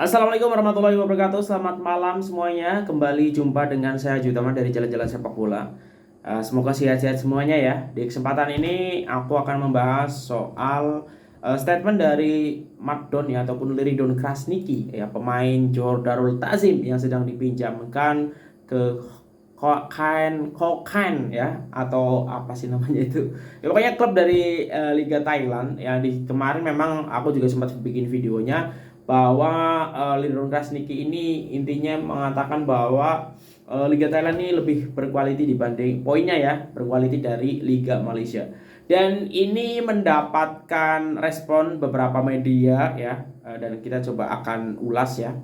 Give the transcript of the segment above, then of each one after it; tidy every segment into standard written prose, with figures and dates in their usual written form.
Assalamualaikum warahmatullahi wabarakatuh. Selamat malam semuanya. Kembali jumpa dengan saya Jutama dari Jalan-Jalan Sepak Bola. Semoga sehat-sehat semuanya ya. Di kesempatan ini aku akan membahas soal statement dari Madon ya ataupun Liridon Krasniki ya, pemain Johor Darul Ta'zim yang sedang dipinjamkan ke Kokhain ya, atau apa sih namanya itu. Ya, pokoknya klub dari Liga Thailand yang di kemarin memang aku juga sempat bikin videonya bahwa Lindron Krasniki ini intinya mengatakan bahwa Liga Thailand ini lebih berkualiti dibanding poinnya ya, berkualiti dari Liga Malaysia. Dan ini mendapatkan respon beberapa media ya, dan kita coba akan ulas ya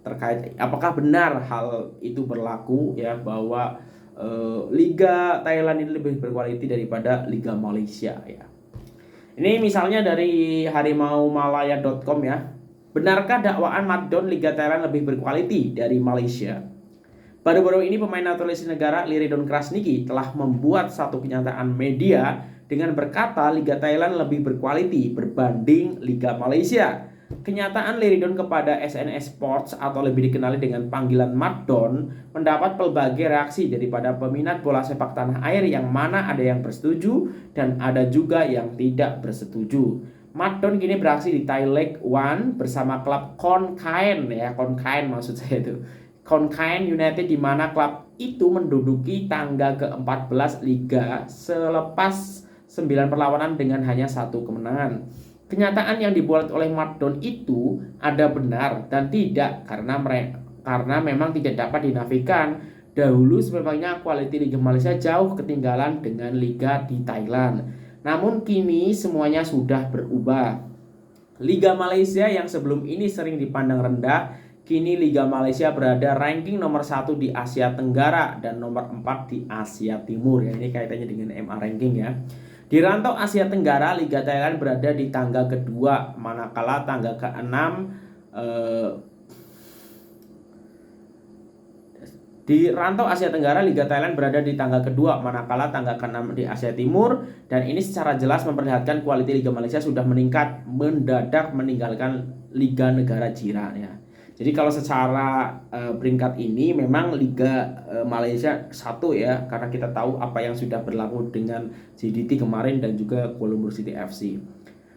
terkait apakah benar hal itu berlaku ya, bahwa Liga Thailand ini lebih berkualiti daripada Liga Malaysia ya. Ini misalnya dari harimaumalaya.com ya. Benarkah dakwaan Madon Liga Thailand lebih berkualiti dari Malaysia? Baru-baru ini pemain naturalisasi negara Liridon Krasniki telah membuat satu kenyataan media dengan berkata Liga Thailand lebih berkualiti berbanding Liga Malaysia. Kenyataan Liridon kepada SNS Sports atau lebih dikenali dengan panggilan Madon mendapat pelbagai reaksi daripada peminat bola sepak tanah air, yang mana ada yang bersetuju dan ada juga yang tidak bersetuju. Madon kini beraksi di Thai League One bersama klub Khon Kaen ya, Khon Kaen maksud saya itu. Khon Kaen United, di mana klub itu menduduki tangga ke-14 liga selepas 9 perlawanan dengan hanya satu kemenangan. Kenyataan yang dibuat oleh Madon itu ada benar dan tidak, karena memang tidak dapat dinafikan. Dahulu sebenarnya kualitas Liga Malaysia jauh ketinggalan dengan liga di Thailand. Namun kini semuanya sudah berubah. Liga Malaysia yang sebelum ini sering dipandang rendah, kini Liga Malaysia berada ranking nomor 1 di Asia Tenggara dan nomor 4 di Asia Timur ya. Ini kaitannya dengan MA ranking ya. Di rantau Asia Tenggara, Liga Thailand berada di tangga kedua, manakala tangga ke-6 di rantau Asia Tenggara, Liga Thailand berada di tangga kedua, manakala tangga ke-6 di Asia Timur. Dan ini secara jelas memperlihatkan kualitas Liga Malaysia sudah meningkat mendadak meninggalkan Liga negara jiran ya. Jadi kalau secara peringkat ini memang Liga Malaysia satu ya, karena kita tahu apa yang sudah berlaku dengan JDT kemarin dan juga Kuala Lumpur City FC.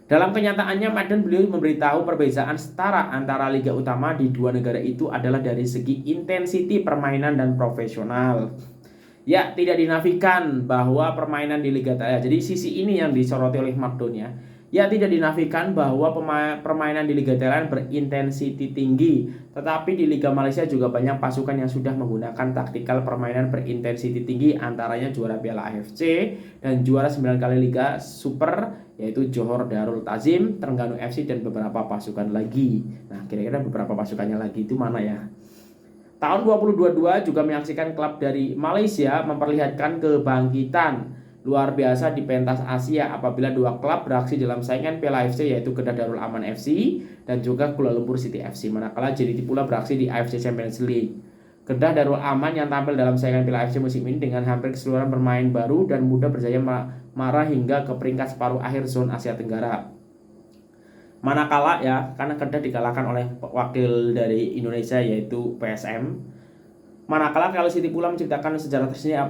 Dalam kenyataannya, Madon beliau memberitahu perbedaan setara antara liga utama di dua negara itu adalah dari segi intensiti permainan dan profesional. Ya, tidak dinafikan bahwa permainan di Liga Thailand, jadi sisi ini yang disoroti oleh Madon ya. Ya, tidak dinafikan bahwa permainan di Liga Thailand berintensiti tinggi, tetapi di Liga Malaysia juga banyak pasukan yang sudah menggunakan taktikal permainan berintensiti tinggi, antaranya juara Piala AFC dan juara 9 kali Liga Super, yaitu Johor Darul Ta'zim, Terengganu FC dan beberapa pasukan lagi. Nah, kira-kira beberapa pasukannya lagi itu mana ya? Tahun 2022 juga menyaksikan klub dari Malaysia memperlihatkan kebangkitan luar biasa di pentas Asia apabila dua klub beraksi dalam saingan Piala AFC, yaitu Kedah Darul Aman FC dan juga Kuala Lumpur City FC, manakala JDT pula beraksi di AFC Champions League. Kedah Darul Aman yang tampil dalam saingan Piala AFC musim ini dengan hampir keseluruhan bermain baru dan mudah berjaya marah hingga ke peringkat separuh akhir zona Asia Tenggara. Manakala ya, karena Kedah dikalahkan oleh wakil dari Indonesia yaitu PSM. Manakala Kali City pula menciptakan sejarah tersendiri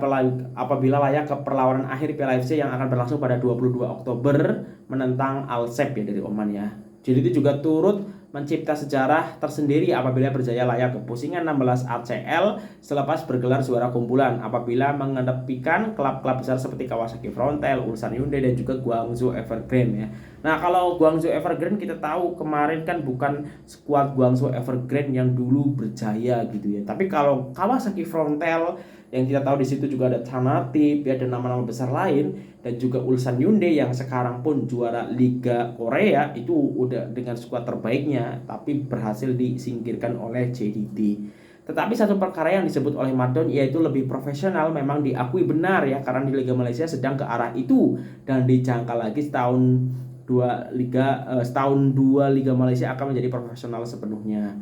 apabila layak ke perlawanan akhir Piala AFC yang akan berlangsung pada 22 Oktober menentang Al-Sadd ya dari Oman ya. Jadi itu juga turut mencipta sejarah tersendiri apabila berjaya layak ke pusingan 16 ACL selepas bergelar juara kumpulan apabila mengedepikan klub-klub besar seperti Kawasaki Frontale, Ulsan Hyundai dan juga Guangzhou Evergrande ya. Nah, kalau Guangzhou Evergrande kita tahu kemarin kan bukan skuad Guangzhou Evergrande yang dulu berjaya gitu ya. Tapi kalau Kawasaki Frontale yang kita tahu di situ juga ada Thanatip ya, dan nama-nama besar lain, dan juga Ulsan Hyundai yang sekarang pun juara Liga Korea itu udah dengan skuad terbaiknya tapi berhasil disingkirkan oleh JDT. Tetapi satu perkara yang disebut oleh Madon yaitu lebih profesional memang diakui benar ya, karena di Liga Malaysia sedang ke arah itu dan dijangka lagi setahun dua Liga Malaysia akan menjadi profesional sepenuhnya.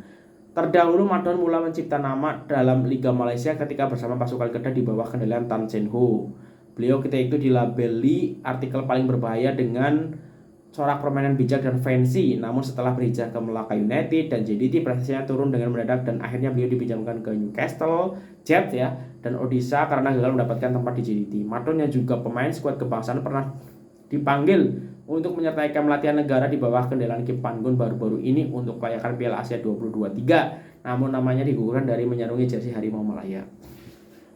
Terdahulu Madon mulai mencipta nama dalam Liga Malaysia ketika bersama pasukan Kedah di bawah kendalian Tan Sen Ho. Beliau ketika itu dilabeli artikel paling berbahaya dengan corak permainan bijak dan fancy. Namun setelah berhijrah ke Melaka United dan JDT, prestasinya turun dengan mendadak dan akhirnya beliau dipinjamkan ke Newcastle Jets ya dan Odisha karena gagal mendapatkan tempat di JDT. Marton yang juga pemain skuad kebangsaan pernah dipanggil untuk menyertai latihan negara di bawah kendelaan Kim Pan-gun baru-baru ini untuk kelayakan Piala Asia 2023. Namun namanya digugurkan dari menyarungi jersey Harimau Malaya.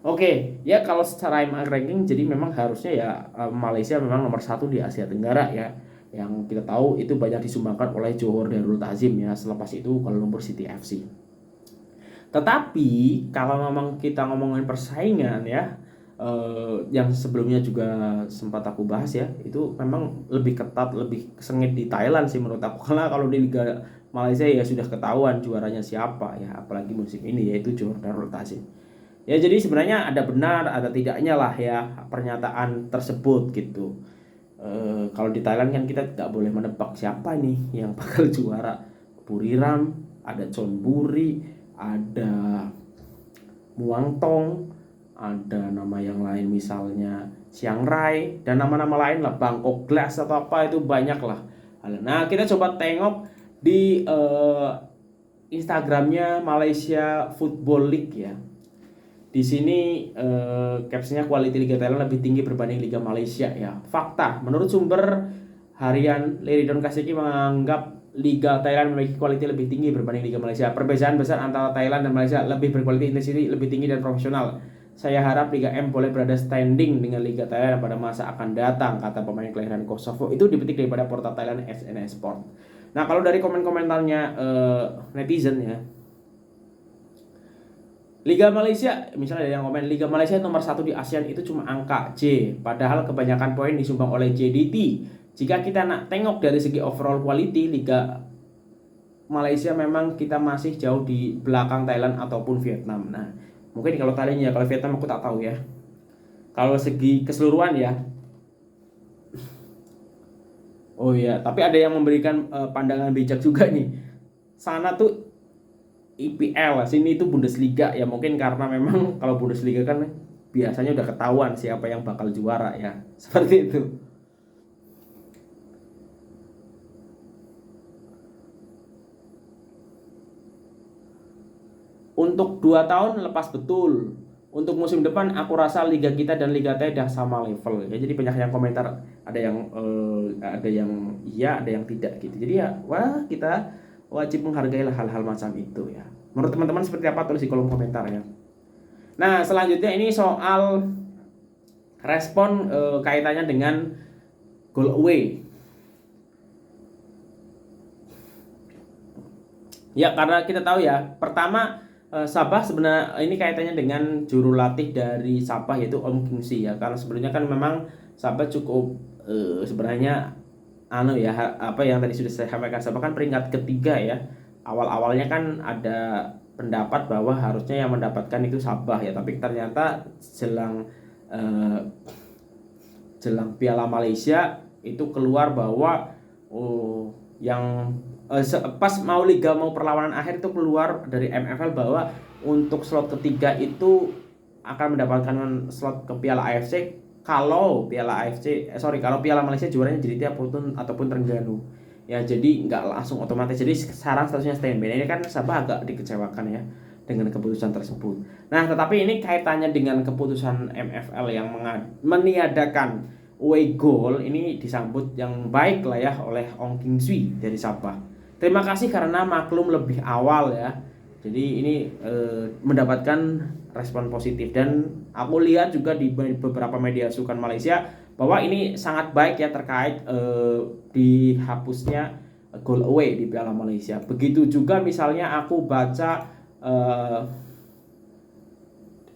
Oke, ya kalau secara ranking jadi memang harusnya ya Malaysia memang nomor 1 di Asia Tenggara ya. Yang kita tahu itu banyak disumbangkan oleh Johor Darul Ta'zim ya. Selepas itu Kuala Lumpur City FC. Tetapi kalau memang kita ngomongin persaingan ya, yang sebelumnya juga sempat aku bahas ya, itu memang lebih ketat, lebih sengit di Thailand sih menurut aku. Karena kalau di Liga Malaysia ya sudah ketahuan juaranya siapa ya, apalagi musim ini yaitu Johor Darul Ta'zim. Ya jadi sebenarnya ada benar, ada tidaknya lah ya pernyataan tersebut gitu. Kalau di Thailand kan kita tidak boleh menebak siapa nih yang bakal juara. Buriram, ada Chonburi, ada Muang Thong, ada nama yang lain misalnya Chiang Rai dan nama-nama lain lah, Bangkok Glass atau apa itu banyak lah. Nah kita coba tengok di Instagramnya Malaysia Football League ya. Di sini captionnya quality Liga Thailand lebih tinggi berbanding Liga Malaysia ya. Fakta, menurut sumber harian Leridon Kasiki menganggap Liga Thailand memiliki quality lebih tinggi berbanding Liga Malaysia. Perbedaan besar antara Thailand dan Malaysia lebih berkualitas, intensity lebih tinggi dan profesional. Saya harap Liga M boleh berada standing dengan Liga Thailand pada masa akan datang, kata pemain kelahiran Kosovo. Itu dipetik daripada portal Thailand SNS Sport. Nah kalau dari komen-komentarnya netizen ya, Liga Malaysia, misalnya ada yang komen Liga Malaysia nomor 1 di ASEAN itu cuma angka J, padahal kebanyakan poin disumbang oleh JDT. Jika kita nak tengok dari segi overall quality, Liga Malaysia memang kita masih jauh di belakang Thailand ataupun Vietnam. Nah, mungkin kalau Thailand ya, kalau Vietnam aku tak tahu ya. Kalau segi keseluruhan ya. Oh iya, tapi ada yang memberikan pandangan bijak juga nih. Sana tuh IPL, sini itu Bundesliga ya, mungkin karena memang kalau Bundesliga kan biasanya udah ketahuan siapa yang bakal juara ya, seperti itu. Untuk 2 tahun lepas betul. Untuk musim depan aku rasa liga kita dan liga Thai udah sama level ya. Jadi banyak yang komentar, ada yang iya, ada yang tidak gitu. Jadi ya wah kita wajib menghargai hal-hal macam itu ya. Menurut teman-teman seperti apa, tulis di kolom komentar ya. Nah selanjutnya ini soal respon kaitannya dengan goal away. Ya karena kita tahu ya, pertama Sabah sebenarnya ini kaitannya dengan juru latih dari Sabah yaitu Om Kingsley ya. Karena sebenarnya kan memang Sabah cukup sebenarnya apa yang tadi sudah saya sampaikan, Sabah kan peringkat ketiga ya. Awal-awalnya kan ada pendapat bahwa harusnya yang mendapatkan itu Sabah ya, tapi ternyata jelang Piala Malaysia itu keluar bahwa yang pas mau liga mau perlawanan akhir itu keluar dari MFL bahwa untuk slot ketiga itu akan mendapatkan slot ke Piala AFC kalau kalau Piala Malaysia juaranya JDT ataupun Terengganu ya, jadi nggak langsung otomatis. Jadi sekarang statusnya standby. Ini kan Sabah agak dikecewakan ya dengan keputusan tersebut. Nah tetapi ini kaitannya dengan keputusan MFL yang meniadakan away goal ini disambut yang baik lah ya oleh Ong King Swee dari Sabah. Terima kasih karena maklum lebih awal ya. Jadi ini mendapatkan respon positif dan aku lihat juga di beberapa media sukan Malaysia bahwa ini sangat baik ya terkait dihapusnya goal away di Piala Malaysia. Begitu juga misalnya aku baca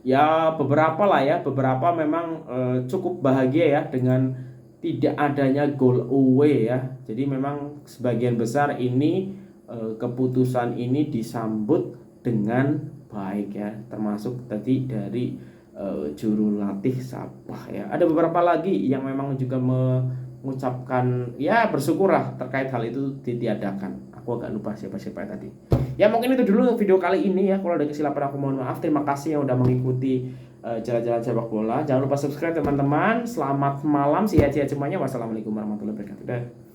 ya beberapa memang cukup bahagia ya dengan tidak adanya goal away ya. Jadi memang sebagian besar ini keputusan ini disambut dengan baik ya, termasuk tadi dari juru latih Sabah ya. Ada beberapa lagi yang memang juga mengucapkan ya bersyukurlah terkait hal itu ditiadakan. Aku agak lupa siapa-siapa tadi. Ya mungkin itu dulu video kali ini ya. Kalau ada kesilapan aku mohon maaf. Terima kasih yang udah mengikuti jalan-jalan sepak bola. Jangan lupa subscribe teman-teman. Selamat malam, sehat-sehat semuanya. Wassalamualaikum warahmatullahi wabarakatuh.